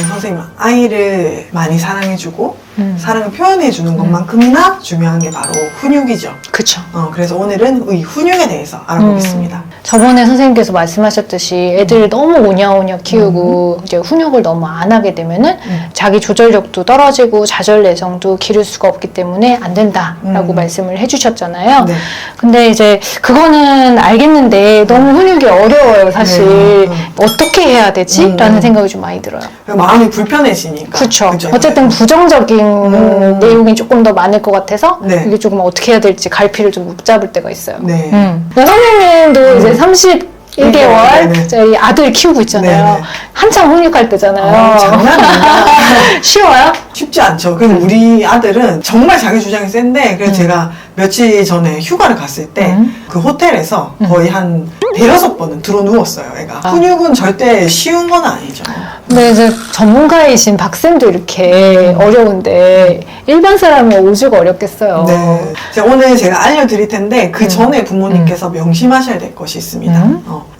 선생님, 아이를 많이 사랑해주고 사랑을 표현해주는 것만큼이나 중요한 게 바로 훈육이죠. 그쵸. 그래서 오늘은 이 훈육에 대해서 알아보겠습니다. 저번에 선생님께서 말씀하셨듯이 애들을 너무 오냐오냐 키우고 이제 훈육을 너무 안 하게 되면은 자기 조절력도 떨어지고 자절 내성도 기를 수가 없기 때문에 안 된다라고 말씀을 해주셨잖아요. 네. 근데 이제 그거는 알겠는데 너무 훈육이 어려워요, 사실. 어떻게 해야 되지? 라는 생각이 좀 많이 들어요. 마음이 불편해지니까. 그렇죠. 그죠? 어쨌든 부정적인 내용이 조금 더 많을 것 같아서 네. 이게 조금 어떻게 해야 될지 갈피를 좀 못 잡을 때가 있어요. 네. 선생님도 이제 31개월 네. 저희 아들 키우고 있잖아요. 네, 네. 한창 훈육할 때잖아요. 장난 아니다. 쉬워요? 쉽지 않죠. 그래서 우리 아들은 정말 자기 주장이 센데, 그래서 제가 며칠 전에 휴가를 갔을 때 그 호텔에서 거의 한 대여섯 번은 들어 누웠어요, 애가. 훈육은 절대 쉬운 건 아니죠. 근데 이제 전문가이신 박쌤도 이렇게 어려운데 일반 사람은 오죽 어렵겠어요. 네. 오늘 제가 알려드릴 텐데, 그 전에 부모님께서 명심하셔야 될 것이 있습니다.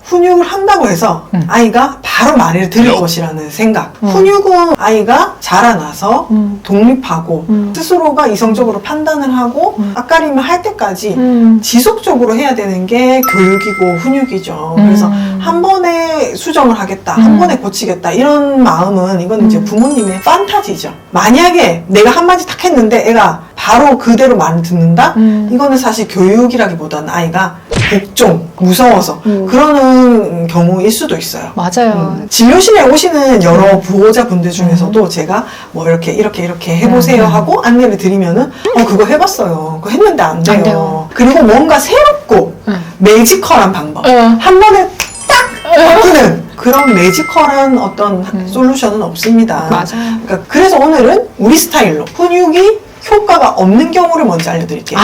훈육을 한다고 해서 아이가 바로 말을 들을 것이라는 생각. 훈육은 아이가 자라나서 독립하고 스스로가 이성적으로 판단을 하고 앞가림을 할 때까지 지속적으로 해야 되는 게 교육이고 훈육이죠. 그래서 한 번에 수정을 하겠다, 한 번에 고치겠다, 이런 마음은 이건 이제 부모님의 판타지죠. 만약에 내가 한마디 딱 했는데 애가 바로 그대로 말을 듣는다? 이거는 사실 교육이라기보다는 아이가 복종, 무서워서 그러는 경우일 수도 있어요. 맞아요. 진료실에 오시는 여러 보호자분들 중에서도 제가 뭐 이렇게 해보세요 하고 안내를 드리면은 그거 해봤어요. 그거 했는데 안 돼요. 안 돼요. 그리고 뭔가 새롭고 매지컬한 방법, 한 번에 딱 바꾸는 그런 매지컬한 어떤 솔루션은 없습니다. 맞아요. 그러니까 그래서 오늘은 우리 스타일로 훈육이 효과가 없는 경우를 먼저 알려드릴게요.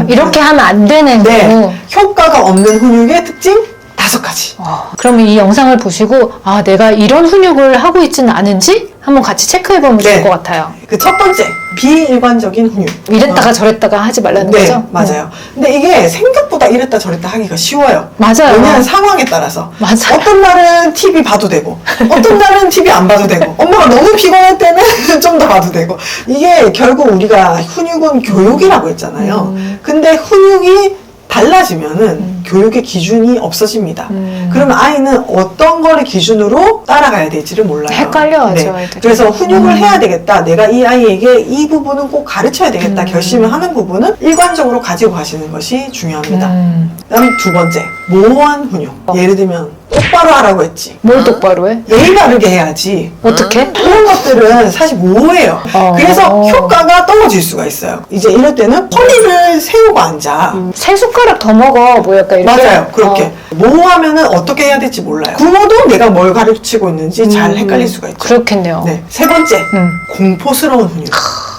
이렇게 하면 안 되는 경우. 네, 효과가 없는 훈육의 특징 5가지. 그러면 이 영상을 보시고 내가 이런 훈육을 하고 있지는 않은지 한번 같이 체크해보면 좋을 것 같아요. 그 첫 번째, 비일관적인 훈육. 이랬다가 저랬다가 하지 말라는 네, 거죠? 맞아요. 근데 이게 생각보다 이랬다 저랬다 하기가 쉬워요. 맞아요. 왜냐하면 상황에 따라서. 맞아요. 어떤 날은 TV 봐도 되고, 어떤 날은 TV 안 봐도 되고, 엄마가 너무 피곤할 때는 좀 더 봐도 되고. 이게 결국 우리가 훈육은 교육이라고 했잖아요. 근데 훈육이 달라지면은 교육의 기준이 없어집니다. 그러면 아이는 어떤 거를 기준으로 따라가야 될지를 몰라요. 헷갈려하죠, 아이들이. 그래서 훈육을 해야 되겠다. 내가 이 아이에게 이 부분은 꼭 가르쳐야 되겠다. 결심을 하는 부분은 일관적으로 가지고 가시는 것이 중요합니다. 그다음 두 번째, 모호한 훈육. 예를 들면 똑바로 하라고 했지. 뭘 똑바로 해? 예의 바르게 해야지. 어떻게? 그런 것들은 사실 모호해요. 그래서 효과가 떨어질 수가 있어요. 이제 이럴 때는 허리를 세우고 앉아. 세 숟가락 더 먹어. 뭐 약간 이렇게. 맞아요. 그렇게. 모호하면은 어떻게 해야 될지 몰라요. 부모도 내가 뭘 가르치고 있는지 잘 헷갈릴 수가 있죠. 그렇겠네요. 네. 세 번째, 공포스러운 훈육.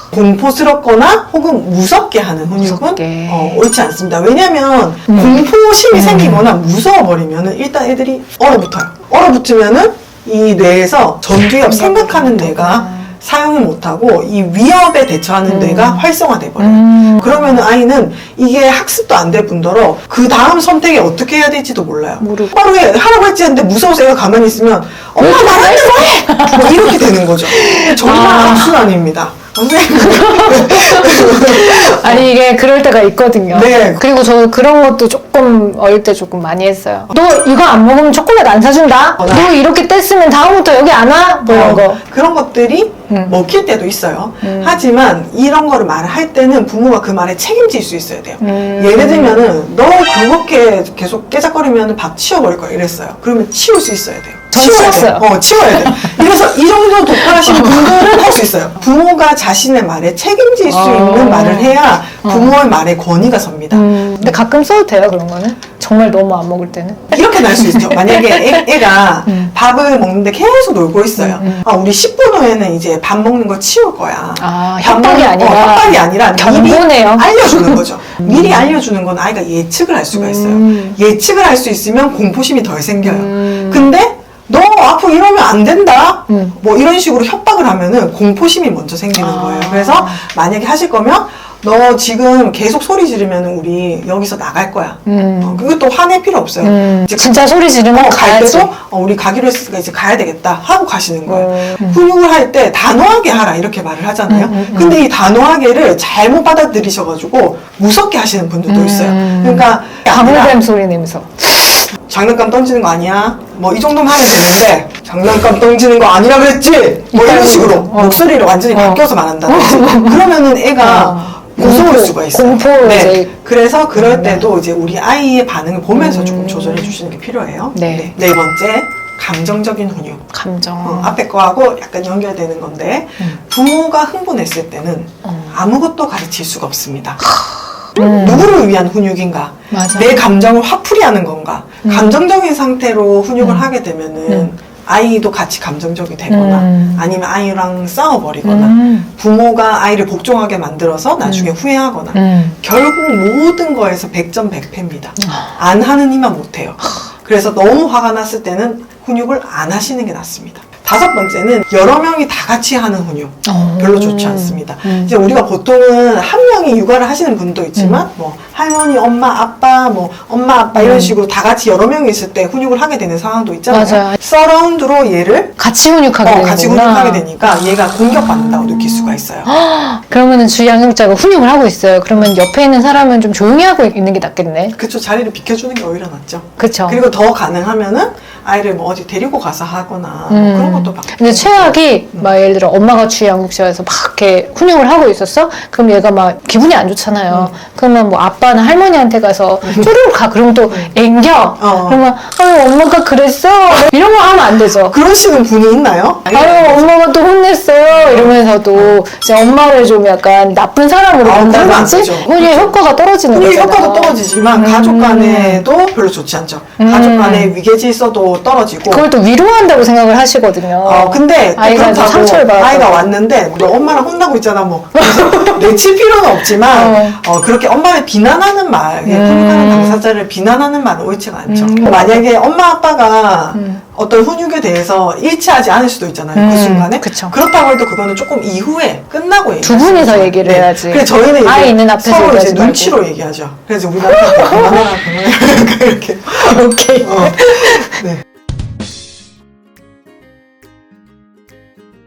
공포스럽거나 혹은 무섭게 하는 훈육은 무섭게. 옳지 않습니다. 왜냐면 공포심이 생기거나 무서워버리면은 일단 애들이 얼어붙어요. 얼어붙으면은 이 뇌에서 전두엽 생각하는 뇌가 사용을 못하고 이 위협에 대처하는 뇌가 활성화돼 버려요. 그러면 아이는 이게 학습도 안 될 뿐더러 그 다음 선택에 어떻게 해야 될지도 몰라요. 바로 하라고 했지 했는데 무서워서 애가 가만히 있으면 엄마 말하는 거 해! 뭐 이렇게 되는 거죠. 정말 악순환입니다. 아니 이게 그럴 때가 있거든요. 네. 그리고 저 그런 것도 조금 어릴 때 조금 많이 했어요. 너 이거 안 먹으면 초콜릿 안 사준다. 너 이렇게 뗐으면 다음부터 여기 안 와? 뭐 이런 거. 그런 것들이 먹힐 때도 있어요. 하지만 이런 거를 말을 할 때는 부모가 그 말에 책임질 수 있어야 돼요. 예를 들면은 너 그렇게 계속 깨작거리면 밥 치워버릴 거야 이랬어요. 그러면 치울 수 있어야 돼요. 전 치워야 치웠어요. 돼요. 치워야 돼요. 그래서 이 정도 독하신 분들은 할 수 있어요. 부모가 자신의 말에 책임질 수 있는 말을 해야 부모의 말에 권위가 섭니다. 근데 가끔 써도 돼요 그런 거는? 정말 너무 안 먹을 때는? 이렇게 날 수 있죠. 만약에 애가 밥을 먹는데 계속 놀고 있어요. 우리 10분 후에는 이제 밥 먹는 거 치울 거야. 협박이 아니라 협박이 아니라 경고네요. 미리 알려주는 거죠. 미리 알려주는 건 아이가 예측을 할 수가 있어요. 예측을 할 수 있으면 공포심이 덜 생겨요. 근데 너 앞으로 이러면 안 된다. 뭐 이런 식으로 협박을 하면은 공포심이 먼저 생기는 거예요. 그래서 만약에 하실 거면 너 지금 계속 소리 지르면 우리 여기서 나갈 거야. 그것도 화낼 필요 없어요. 이제 진짜 소리 지르면 갈 가야지. 때도 우리 가기로 했으니까 이제 가야 되겠다 하고 가시는 거예요. 훈육을 할 때 단호하게 하라 이렇게 말을 하잖아요. 근데 이 단호하게를 잘못 받아들이셔가지고 무섭게 하시는 분들도 있어요. 그러니까 방울뱀 소리 내면서. 장난감 던지는 거 아니야? 뭐 이 정도면 하면 되는데 장난감 던지는 거 아니라 그랬지? 뭐 이런 식으로 목소리를 완전히 바뀌어서 말한다든지 그러면은 애가 무서울 수가 있어요. 공포 이제. 그래서 그럴 때도 이제 우리 아이의 반응을 보면서 조금 조절해 주시는 게 필요해요. 네. 네 번째, 감정적인 훈육. 감정. 앞에 거하고 약간 연결되는 건데 부모가 흥분했을 때는 아무것도 가르칠 수가 없습니다. 누구를 위한 훈육인가? 맞아. 내 감정을 화풀이하는 건가? 감정적인 상태로 훈육을 하게 되면은 아이도 같이 감정적이 되거나 아니면 아이랑 싸워버리거나 부모가 아이를 복종하게 만들어서 나중에 후회하거나 결국 모든 거에서 100점 100패입니다. 안 하는 이만 못해요. 그래서 너무 화가 났을 때는 훈육을 안 하시는 게 낫습니다. 다섯 번째는 여러 명이 다 같이 하는 훈육. 별로 좋지 않습니다. 이제 우리가 보통은 한 명이 육아를 하시는 분도 있지만 뭐 할머니, 엄마, 아빠, 뭐 엄마, 아빠 이런 식으로 다 같이 여러 명이 있을 때 훈육을 하게 되는 상황도 있잖아요. 맞아요. 서라운드로 얘를 같이 훈육하게 되는구나. 같이 훈육하게 되니까 얘가 공격받는다고 느낄 수가 있어요. 그러면은 주양육자가 훈육을 하고 있어요. 그러면 옆에 있는 사람은 좀 조용히 하고 있는 게 낫겠네. 그쵸, 자리를 비켜주는 게 오히려 낫죠. 그쵸. 그리고 더 가능하면은 아이를 뭐 어디 데리고 가서 하거나 뭐 그런 것도 막. 근데 최악이 막 예를 들어 엄마가 주양육자에서 막 이렇게 훈육을 하고 있었어? 그럼 얘가 막 기분이 안 좋잖아요. 그러면 뭐 아빠는 할머니한테 가서 쪼르르 가. 그럼 또 앵겨. 그러면 아유 엄마가 그랬어. 이런 거 하면 안 되죠. 그러시는 분이 있나요? 아유 엄마가 또 혼냈어요. 이러면서도 이제 엄마를 좀 약간 나쁜 사람으로 그러면 안 본다든지 되죠. 훈육의 효과가 떨어지는 훈육의 거잖아요. 효과도 떨어지지만 가족 간에도 별로 좋지 않죠. 가족 간에 위계질서도 떨어지고. 그걸 또 위로한다고 생각을 하시거든요. 근데 또 아이가 이제 상처를 그렇다고 받았다고. 아이가 왔는데 너 엄마랑 혼나고 있잖아 뭐 그래서 내칠 필요는 없지만 그렇게 엄마를 비난하는 말, 훈육하는 당사자를 비난하는 말은 옳지가 않죠. 만약에 엄마 아빠가 어떤 훈육에 대해서 일치하지 않을 수도 있잖아요. 그 순간에. 그쵸. 그렇다고 해도 그거는 조금 이후에 끝나고 얘기해요. 두 분이서 얘기를 해야지. 그래서 저희는 이제 아이 있는 앞에서 서로 이제 얘기하지 말고. 눈치로 얘기하죠. 그래서 우리 남편한테 그만해라 이렇게. 오케이. 네.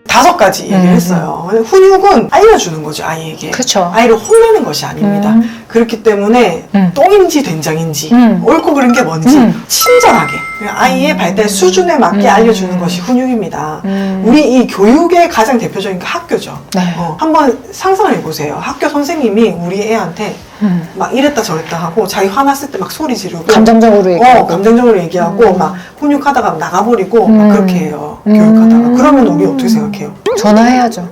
5가지 얘기를 했어요. 훈육은 알려주는 거죠, 아이에게. 그쵸. 아이를 혼내는 것이 아닙니다. 그렇기 때문에 똥인지 된장인지 옳고 그른 게 뭔지 친절하게 아이의 발달 수준에 맞게 알려주는 것이 훈육입니다. 우리 이 교육의 가장 대표적인 게 학교죠. 네. 한번 상상을 해보세요. 학교 선생님이 우리 애한테 막 이랬다 저랬다 하고 자기 화났을 때 막 소리 지르고 감정적으로 얘기하고. 감정적으로 얘기하고 막 훈육하다가 나가버리고 막 그렇게 해요. 교육하다가. 그러면 우리 어떻게 생각해요? 전화해야죠.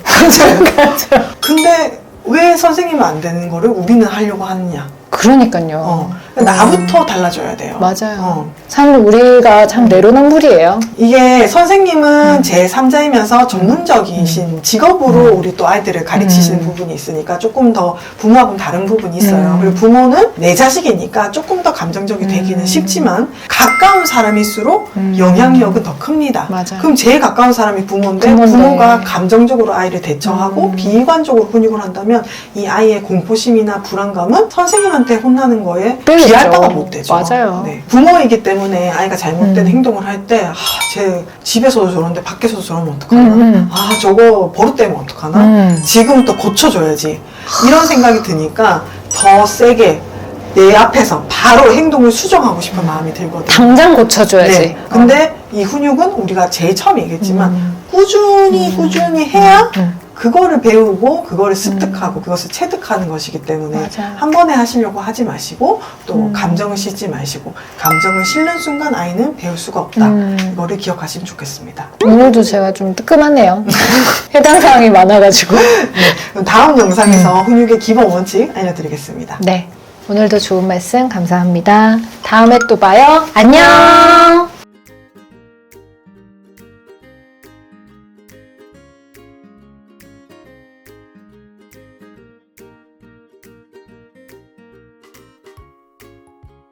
근데 왜 선생님은 안 되는 거를 우리는 하려고 하느냐? 그러니까요. 나부터 달라져야 돼요. 맞아요. 참 우리가 참 내로남불이에요. 이게 선생님은 제3자이면서 전문적이신 직업으로 우리 또 아이들을 가르치시는 부분이 있으니까 조금 더 부모하고는 다른 부분이 있어요. 그리고 부모는 내 자식이니까 조금 더 감정적이 되기는 쉽지만 가까운 사람일수록 영향력은 더 큽니다. 맞아요. 그럼 제일 가까운 사람이 부모인데 부모가 감정적으로 아이를 대처하고 비관적으로 훈육을 한다면 이 아이의 공포심이나 불안감은 선생님한테 혼나는 거에 비할 바가 못 되죠. 맞아요. 네. 부모이기 때문에 아이가 잘못된 행동을 할 때, 쟤 집에서도 저런데 밖에서도 저러면 어떡하나? 저거 버릇되면 어떡하나? 지금부터 고쳐줘야지. 이런 생각이 드니까 더 세게 내 앞에서 바로 행동을 수정하고 싶은 마음이 들거든요. 당장 고쳐줘야지. 네. 근데 이 훈육은 우리가 제일 처음 얘기했지만 꾸준히 해야 그거를 배우고 그거를 습득하고 그것을 체득하는 것이기 때문에 맞아요. 한 번에 하시려고 하지 마시고 또 감정을 싣지 마시고 감정을 싣는 순간 아이는 배울 수가 없다. 이거를 기억하시면 좋겠습니다. 오늘도 제가 좀 뜨끔하네요. 해당 사항이 많아가지고. 그럼 다음 영상에서 훈육의 기본 원칙 알려드리겠습니다. 네. 오늘도 좋은 말씀 감사합니다. 다음에 또 봐요. 안녕!